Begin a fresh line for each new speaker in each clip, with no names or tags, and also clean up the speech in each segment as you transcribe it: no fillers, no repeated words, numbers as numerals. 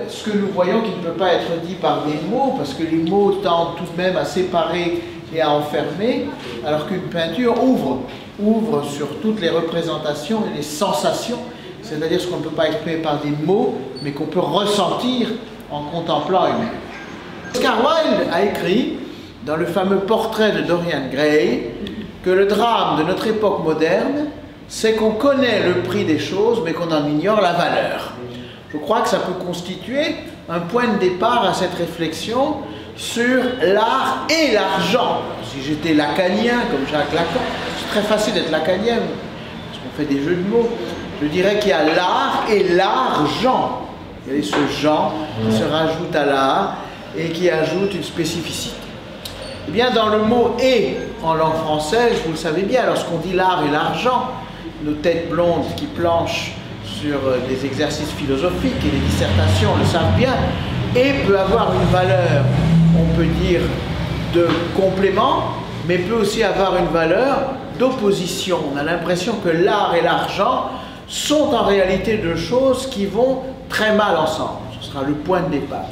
ce que nous voyons qui ne peut pas être dit par des mots, parce que les mots tendent tout de même à séparer et à enfermer, alors qu'une peinture ouvre sur toutes les représentations et les sensations, c'est-à-dire ce qu'on ne peut pas exprimer par des mots, mais qu'on peut ressentir en contemplant une œuvre. Oscar Wilde a écrit, dans le fameux portrait de Dorian Gray, que le drame de notre époque moderne, c'est qu'on connaît le prix des choses, mais qu'on en ignore la valeur. Je crois que ça peut constituer un point de départ à cette réflexion sur l'art et l'argent. Si j'étais lacanien, comme Jacques Lacan, c'est très facile d'être lacanien, parce qu'on fait des jeux de mots, je dirais qu'il y a l'art et l'argent. Il y a ce genre qui se rajoute à l'art et qui ajoute une spécificité. Eh bien, dans le mot « et » en langue française, vous le savez bien, lorsqu'on dit l'art et l'argent, nos têtes blondes qui planchent sur des exercices philosophiques et des dissertations le savent bien, et peut avoir une valeur, on peut dire, de complément, mais peut aussi avoir une valeur d'opposition. On a l'impression que l'art et l'argent sont en réalité deux choses qui vont très mal ensemble. Ce sera le point de départ.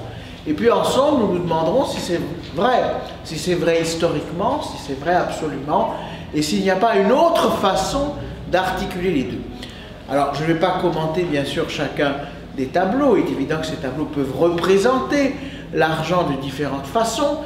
Et puis ensemble, nous nous demanderons si c'est vrai historiquement, si c'est vrai absolument, et s'il n'y a pas une autre façon d'articuler les deux. Alors, je ne vais pas commenter bien sûr chacun des tableaux. Il est évident que ces tableaux peuvent représenter l'argent de différentes façons,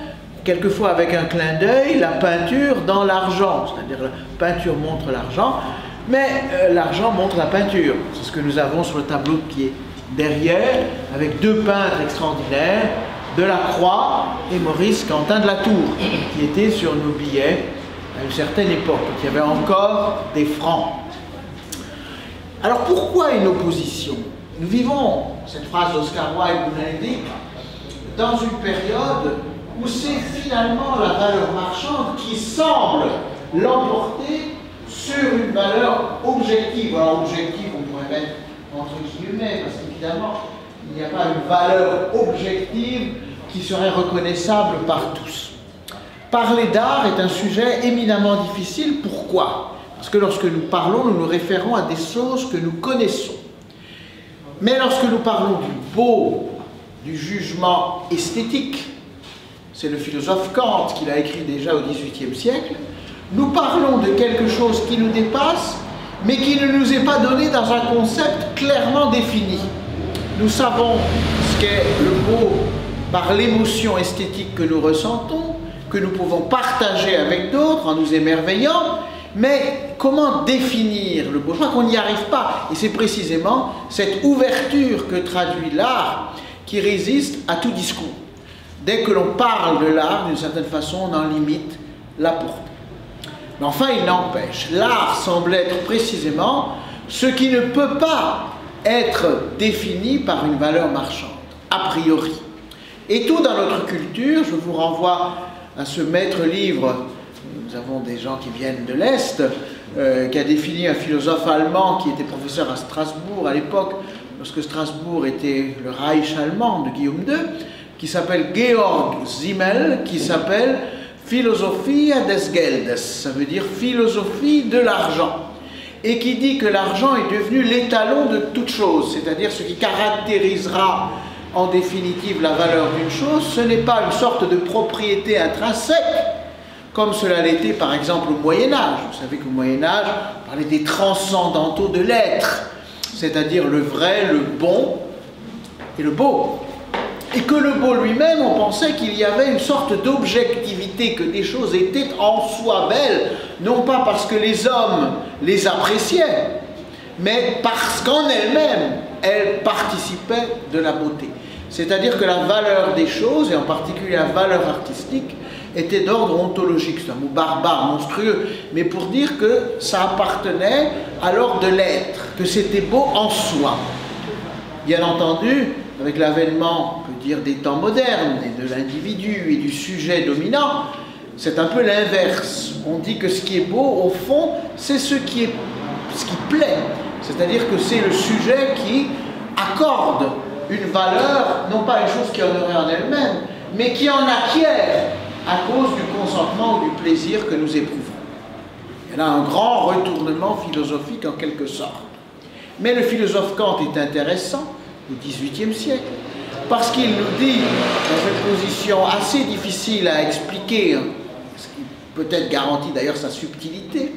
quelquefois avec un clin d'œil, la peinture dans l'argent, c'est-à-dire la peinture montre l'argent, mais l'argent montre la peinture. C'est ce que nous avons sur le tableau qui est derrière, avec deux peintres extraordinaires, Delacroix et Maurice Quentin de la Tour, qui étaient sur nos billets à une certaine époque, il y avait encore des francs. Alors pourquoi une opposition? Nous vivons, cette phrase d'Oscar Wilde nous l'indique, dans une période où c'est finalement la valeur marchande qui semble l'emporter sur une valeur objective. Alors objective, on pourrait mettre entre guillemets, parce qu'évidemment, il n'y a pas une valeur objective qui serait reconnaissable par tous. Parler d'art est un sujet éminemment difficile. Pourquoi? Parce que lorsque nous parlons, nous nous référons à des choses que nous connaissons. Mais lorsque nous parlons du beau, du jugement esthétique, c'est le philosophe Kant qui l'a écrit déjà au XVIIIe siècle, nous parlons de quelque chose qui nous dépasse, mais qui ne nous est pas donné dans un concept clairement défini. Nous savons ce qu'est le beau par l'émotion esthétique que nous ressentons, que nous pouvons partager avec d'autres en nous émerveillant, mais comment définir le beau? Je crois qu'on n'y arrive pas, et c'est précisément cette ouverture que traduit l'art qui résiste à tout discours. Dès que l'on parle de l'art, d'une certaine façon, on en limite la portée. Mais enfin, il n'empêche, l'art semble être précisément ce qui ne peut pas être défini par une valeur marchande, a priori. Et tout dans notre culture, je vous renvoie à ce maître livre, nous avons des gens qui viennent de l'Est, qui a défini un philosophe allemand qui était professeur à Strasbourg à l'époque, lorsque Strasbourg était le Reich allemand de Guillaume II, qui s'appelle Georg Simmel, qui s'appelle Philosophia des Geldes, ça veut dire philosophie de l'argent, et qui dit que l'argent est devenu l'étalon de toute chose, c'est-à-dire ce qui caractérisera en définitive la valeur d'une chose, ce n'est pas une sorte de propriété intrinsèque, comme cela l'était par exemple au Moyen-Âge. Vous savez qu'au Moyen-Âge, on parlait des transcendantaux de l'être, c'est-à-dire le vrai, le bon et le beau. Et que le beau lui-même, on pensait qu'il y avait une sorte d'objectivité, que des choses étaient en soi belles, non pas parce que les hommes les appréciaient, mais parce qu'en elles-mêmes, elles participaient de la beauté. C'est-à-dire que la valeur des choses, et en particulier la valeur artistique, était d'ordre ontologique. C'est un mot barbare, monstrueux, mais pour dire que ça appartenait à l'ordre de l'être, que c'était beau en soi. Bien entendu, avec l'avènement, on peut dire, des temps modernes, et de l'individu et du sujet dominant, c'est un peu l'inverse. On dit que ce qui est beau, au fond, c'est ce qui plaît. C'est-à-dire que c'est le sujet qui accorde une valeur, non pas une chose qui en aurait en elle-même, mais qui en acquiert à cause du consentement ou du plaisir que nous éprouvons. Il y a là un grand retournement philosophique en quelque sorte. Mais le philosophe Kant est intéressant au XVIIIe siècle, parce qu'il nous dit, dans une position assez difficile à expliquer, ce qui peut-être garantit d'ailleurs sa subtilité,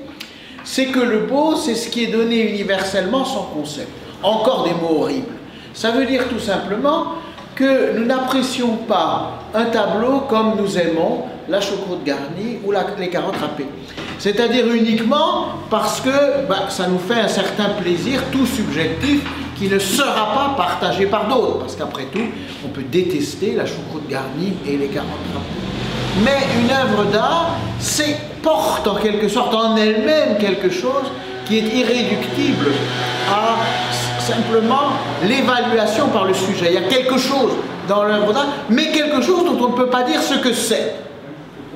c'est que le beau, c'est ce qui est donné universellement sans concept. Encore des mots horribles. Ça veut dire tout simplement que nous n'apprécions pas un tableau comme nous aimons la choucroute garnie ou les carottes râpées. C'est-à-dire uniquement parce que ça nous fait un certain plaisir, tout subjectif, qui ne sera pas partagé par d'autres. Parce qu'après tout, on peut détester la choucroute garnie et les carottes râpées. Mais une œuvre d'art, porte en quelque sorte en elle-même quelque chose qui est irréductible à simplement l'évaluation par le sujet. Il y a quelque chose dans l'œuvre d'art, mais quelque chose dont on ne peut pas dire ce que c'est,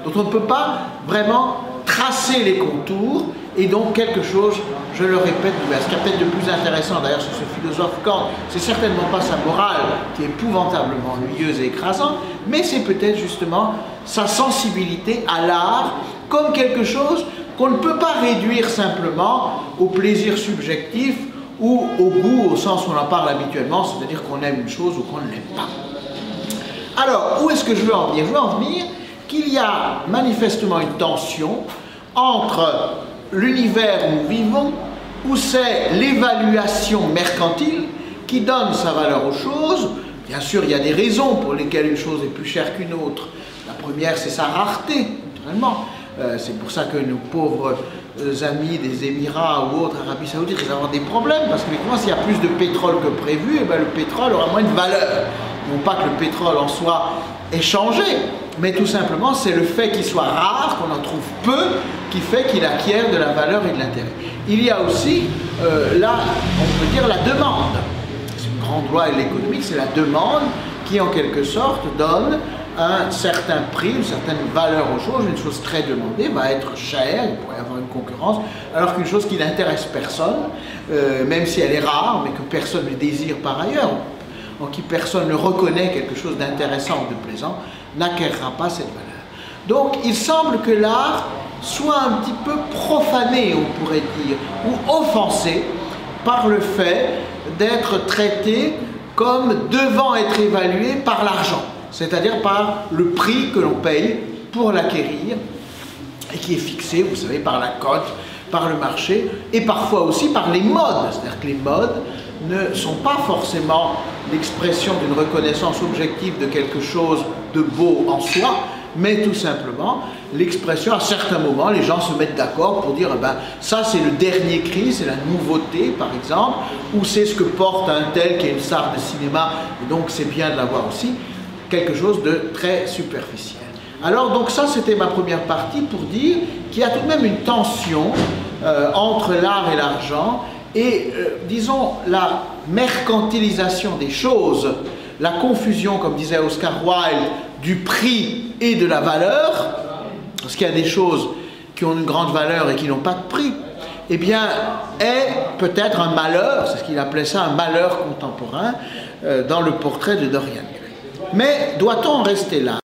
dont on ne peut pas vraiment tracer les contours, et donc quelque chose, je le répète, ce qui est peut-être de plus intéressant d'ailleurs sur ce philosophe Kant, c'est certainement pas sa morale qui est épouvantablement ennuyeuse et écrasante, mais c'est peut-être justement sa sensibilité à l'art comme quelque chose qu'on ne peut pas réduire simplement au plaisir subjectif ou au goût au sens où on en parle habituellement, c'est-à-dire qu'on aime une chose ou qu'on ne l'aime pas. Alors, où est-ce que je veux en venir? Je veux en venir qu'il y a manifestement une tension entre l'univers où nous vivons, où c'est l'évaluation mercantile qui donne sa valeur aux choses. Bien sûr, il y a des raisons pour lesquelles une chose est plus chère qu'une autre. La première, c'est sa rareté, naturellement. C'est pour ça que nos pauvres amis des Émirats ou autres, Arabie Saoudite, ils vont avoir des problèmes, parce que s'il y a plus de pétrole que prévu, et le pétrole aura moins de valeur. Non pas que le pétrole en soi est changé, mais tout simplement c'est le fait qu'il soit rare, qu'on en trouve peu, qui fait qu'il acquiert de la valeur et de l'intérêt. Il y a aussi, là, on peut dire la demande. C'est une grande loi économique, c'est la demande qui en quelque sorte donne un certain prix, une certaine valeur aux choses. Une chose très demandée va être chère, il pourrait y avoir une concurrence, alors qu'une chose qui n'intéresse personne, même si elle est rare, mais que personne ne désire par ailleurs, en qui personne ne reconnaît quelque chose d'intéressant ou de plaisant, n'acquérera pas cette valeur. Donc il semble que l'art soit un petit peu profané, on pourrait dire, ou offensé par le fait d'être traité comme devant être évalué par l'argent, c'est-à-dire par le prix que l'on paye pour l'acquérir et qui est fixé, vous savez, par la cote, par le marché et parfois aussi par les modes. C'est-à-dire que les modes ne sont pas forcément l'expression d'une reconnaissance objective de quelque chose de beau en soi, mais tout simplement l'expression, à certains moments, les gens se mettent d'accord pour dire ça c'est le dernier cri, c'est la nouveauté par exemple, ou c'est ce que porte un tel qui est une star de cinéma, et donc c'est bien de l'avoir aussi, quelque chose de très superficiel. Alors donc ça c'était ma première partie pour dire qu'il y a tout de même une tension entre l'art et l'argent, et disons la mercantilisation des choses, la confusion, comme disait Oscar Wilde, du prix et de la valeur, parce qu'il y a des choses qui ont une grande valeur et qui n'ont pas de prix, eh bien, est peut-être un malheur, c'est ce qu'il appelait ça, un malheur contemporain, dans le portrait de Dorian Gray. Mais doit-on en rester là?